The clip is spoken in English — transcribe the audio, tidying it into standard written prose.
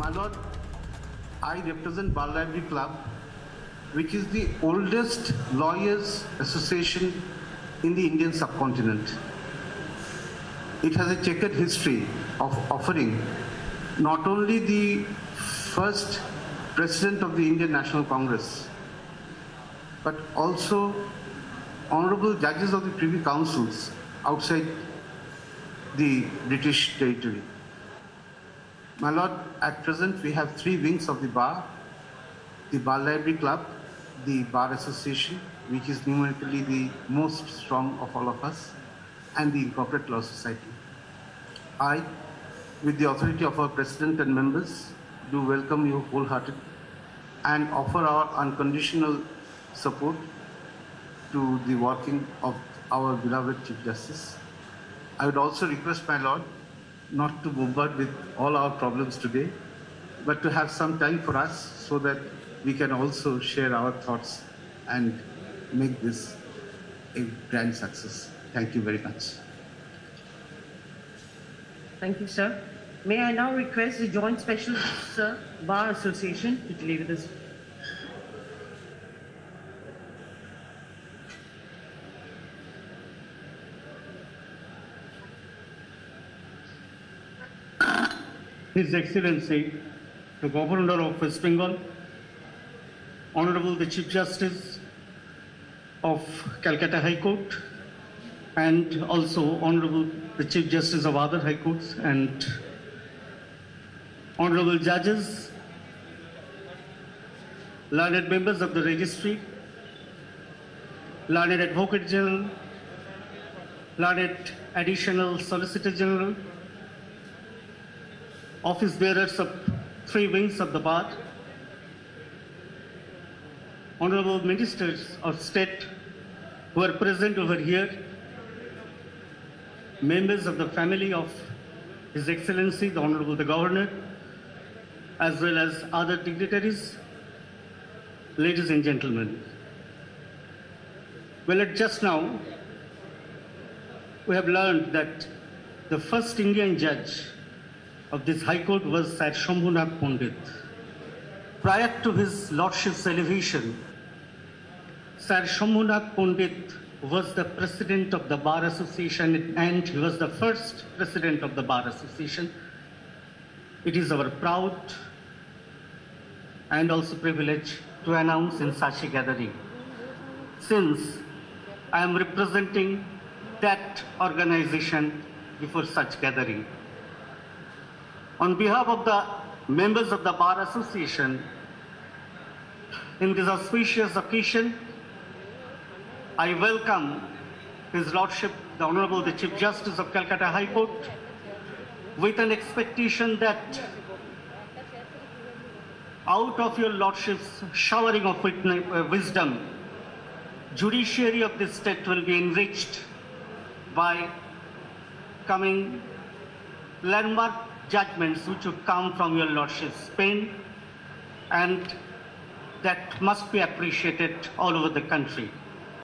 My Lord, I represent Bar Library Club, which is the oldest lawyers' association in the Indian subcontinent. It has a checkered history of offering not only the first President of the Indian National Congress, but also honorable judges of the Privy Councils outside the British territory. My Lord, at present we have three wings of the Bar: the Bar Library Club, the Bar Association, which is numerically the most strong of all of us, and the Incorporate Law Society. I, with the authority of our President and members, do welcome you wholeheartedly and offer our unconditional support to the working of our beloved Chief Justice. I would also request, my Lord, not to bombard with all our problems today, but to have some time for us so that we can also share our thoughts and make this a grand success. Thank you very much. Thank you, sir. May I now request the Joint Special Bar Association to deliver this. His Excellency, the Governor of West Bengal, Honorable the Chief Justice of Calcutta High Court, and also Honorable the Chief Justice of other High Courts, and Honorable Judges, learned members of the Registry, learned Advocate General, learned Additional Solicitor General, office bearers of three wings of the Bar, honorable ministers of state who are present over here, members of the family of His Excellency, the Honorable the Governor, as well as other dignitaries, ladies and gentlemen. Well, just now, we have learned that the first Indian judge of this High Court was Sir Shambhunath Pandit. Prior to his Lordship's elevation, Sir Shambhunath Pandit was the President of the Bar Association, and he was the first President of the Bar Association. It is our proud and also privilege to announce in such a gathering, since I am representing that organization before such gathering. On behalf of the members of the Bar Association, in this auspicious occasion, I welcome His Lordship, the Honorable the Chief Justice of Calcutta High Court, with an expectation that out of your Lordship's showering of wisdom, judiciary of this state will be enriched by coming landmark judgments which would come from your Lordship's pen, and that must be appreciated all over the country.